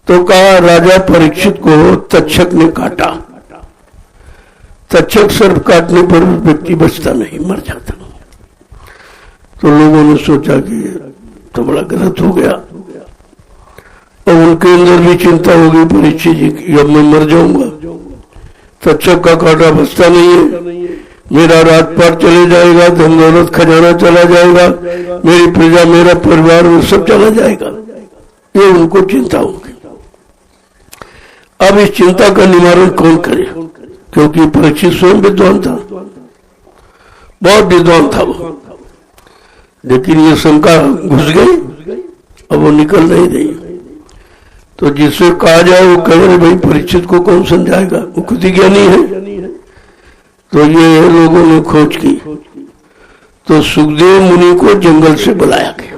तो कहा राजा परीक्षित को तक्षक ने काटा। तक्षक सर्प काटने पर व्यक्ति बचता नहीं, मर जाता। तो लोगों ने सोचा कि तो बड़ा गलत हो गया, और उनके अंदर भी चिंता हो गई परीक्षित जी की, अब मैं मर जाऊंगा, तक्षक का काटा बचता नहीं है, मेरा राजपाट चले जाएगा, धन दौलत खजाना चला जाएगा, मेरी प्रजा मेरा परिवार वो सब चला जाएगा, ये उनको चिंता होगी। अब इस चिंता का निवारण कौन करे, क्योंकि परीक्षित स्वयं विद्वान था, बहुत विद्वान था वो, लेकिन ये शंका घुस गई, अब वो निकल नहीं रही। तो जिससे कहा जाए वो कह रहे भाई परीक्षित को कौन समझाएगा, वो खुद ही ज्ञानी है। तो ये लोगों ने खोज की, तो सुखदेव मुनि को जंगल से बुलाया गया।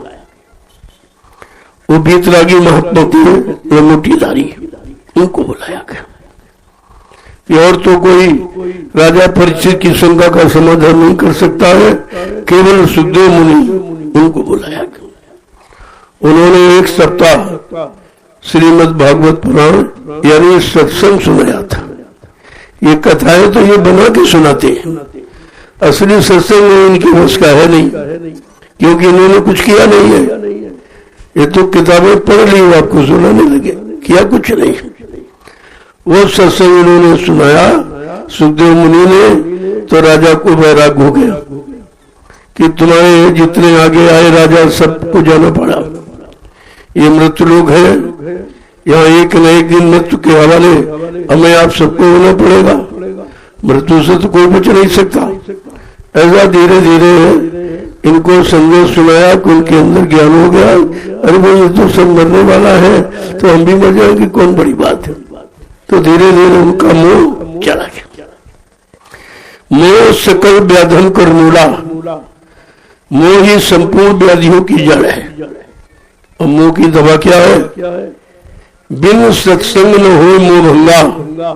वो बीतरागी महात्मा थे, लंगोटीधारी, उनको बुलाया गया। और तो कोई राजा परीक्षित की शंका का समाधान नहीं कर सकता है, केवल सुखदेव मुनि, उनको बुलाया गया। उन्होंने एक सप्ताह श्रीमद् भागवत पुराण यानी सत्संग सुनाया था। ये कथाएं तो ये बना के सुनाते हैं, असली सत्संग में इनकी बस का है नहीं, क्योंकि इन्होंने कुछ किया नहीं है। ये तो किताबें पढ़ ली, आपको सुनाने लगे, किया कुछ नहीं। वो सत्संग इन्होंने सुनाया सुखदेव मुनि ने, तो राजा को वैराग हो गया कि तुम्हारे जितने आगे आए राजा सबको जाना पड़ा। ये मृत्यु लोग है, यहाँ एक न एक दिन मृत्यु के हवाले हमें आप सबको होना पड़ेगा, मृत्यु से तो कोई बच नहीं सकता। ऐसा धीरे धीरे इनको संदेश सुनाया कि उनके अंदर ज्ञान हो गया, अरे भाई ये तो सब मरने वाला है, तो हम भी मर जाएंगे, कौन बड़ी बात है। तो धीरे धीरे उनका मोह चला गया। मोह सकल व्याधन कर मूला, मोह ही संपूर्ण व्याधियों की जड़ है। और मोह की दवा क्या है, बिन सत्संग न हो मोह भंगा,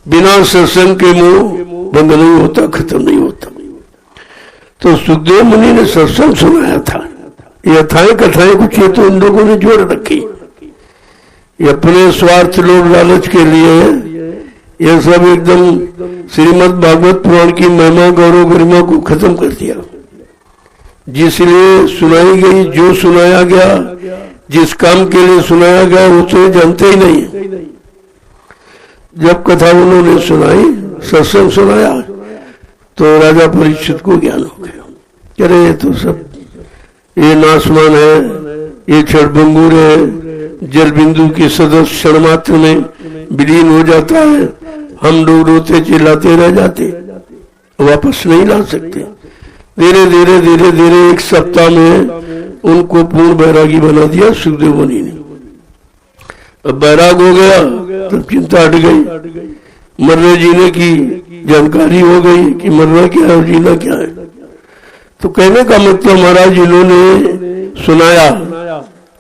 बिना सत्संग के मोह भंग नहीं होता, खत्म नहीं होता। तो सुखदेव मुनि ने सत्संग सुनाया था। ये अथाएं कथाएं कुछ ये तो इन लोगों ने जोड़ रखी, ये अपने स्वार्थ लोग लालच के लिए ये सब एकदम श्रीमद् भागवत पुराण की महिमा गौरव गरिमा को खत्म कर दिया। जिसलिए सुनाई गई, जो सुनाया गया, जिस काम के लिए सुनाया गया वो तो जानते ही नहीं। जब कथा उन्होंने सुनाई, सत्संग सुनाया, तो राजा परीक्षित को ज्ञान हो गया। अरे ये तो सब ये नासमान है, ये क्षणभंगुर है, जल बिंदु के सदस्य क्षण मात्र में विलीन हो जाता है, हम लोग रोते चिल्लाते रह जाते, वापस नहीं ला सकते। धीरे धीरे धीरे धीरे एक सप्ताह में उनको पूर्ण बैरागी बना दिया सुखदेव मुनि ने। अब बैराग हो गया, तब चिंता हट गई, मरने जीने की जानकारी हो गई कि मरना क्या है और जीना क्या है। तो कहने का मतलब महाराज इन्होंने सुनाया,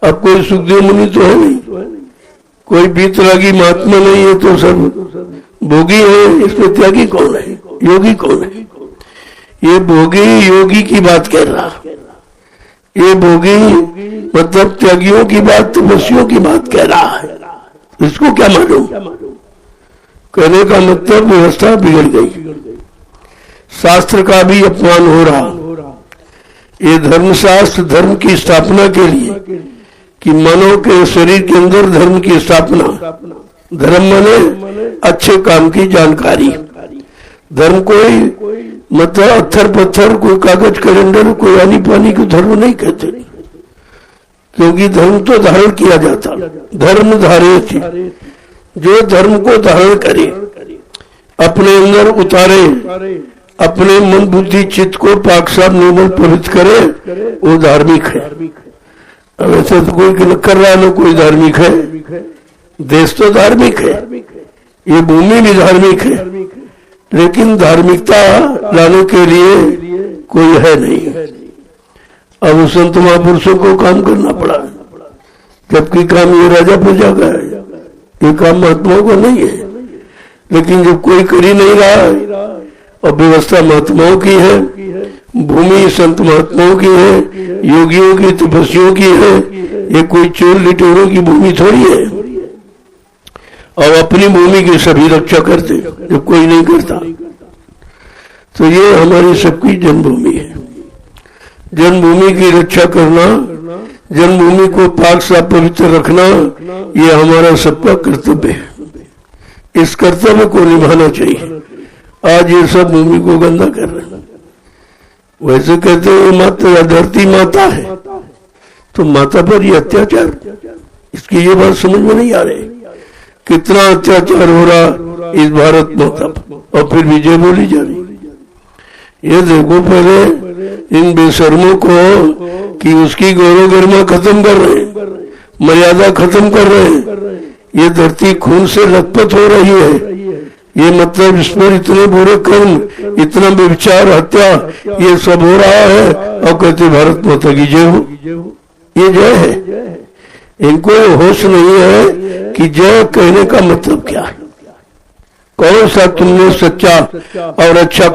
अब कोई सुखदेव मुनि तो है नहीं, कोई बीतरागी महात्मा नहीं है, तो सब भोगी है। इसमें त्यागी कौन है, योगी कौन है? ये भोगी योगी की बात कह रहा, ये भोगी मतलब त्यागियों की बात, तपस्वियों की बात कह रहा है। इसको क्या मालूम? कहने का मतलब व्यवस्था बिगड़ गई, शास्त्र का भी अपमान हो रहा। ये धर्मशास्त्र धर्म की स्थापना के लिए कि मानव के शरीर के अंदर धर्म की स्थापना, धर्म माने अच्छे काम की जानकारी। धर्म कोई मतलब अत्थर पत्थर, कोई कागज कैलेंडर, कोई आनी पानी को धर्म नहीं कहते, क्योंकि धर्म तो धारण किया जाता। धर्म धारे थी, जो धर्म को धारण करे, अपने अंदर उतारे, अपने मन बुद्धि चित्त को पाक साफ निर्मल पवित्र करे, वो धार्मिक है। अब ऐसे तो कोई कर रहा ना कोई धार्मिक है। देश तो धार्मिक है, ये भूमि भी धार्मिक है, लेकिन धार्मिकता लाने के लिए कोई है नहीं। अब संत महापुरुषों को काम करना पड़ा, जबकि काम ये राजा प्रजा का है, ये काम महात्माओं को नहीं है। लेकिन जब कोई कर ही नहीं रहा और व्यवस्था महात्माओं की है, भूमि संत महात्माओं की है, योगियों की, तपस्वियों की है, ये कोई चोर लिटोरों की भूमि थोड़ी है। और अपनी भूमि की सभी रक्षा करते जब कोई नहीं करता। तो ये हमारी सबकी जन्मभूमि है। जन्मभूमि की रक्षा करना, जन्मभूमि को पाक साफ पवित्र रखना, ये हमारा सबका कर्तव्य है। इस कर्तव्य को निभाना चाहिए। आज ये सब भूमि को गंदा कर रहे हैं। वैसे कहते हैं माता धरती माता है, तो माता पर ये अत्याचार, इसकी ये बात समझ में नहीं आ रही। कितना अत्याचार हो रहा इस भारत माता पर, और फिर विजय बोली जा रही। ये देखो पहले इन बेशर्मों को कि उसकी गौरव गरिमा खत्म कर रहे हैं, मर्यादा खत्म कर रहे हैं। ये धरती खून से लथपथ हो रही है। ये मतलब इस पर इतने बुरे कर्म, इतना व्यभिचार, हत्या, ये सब हो रहा है, और कहते भारत माता की जय हो। ये जय है। इनको होश नहीं है कि जय कहने का मतलब क्या है। कौन सा तुमने सच्चा और अच्छा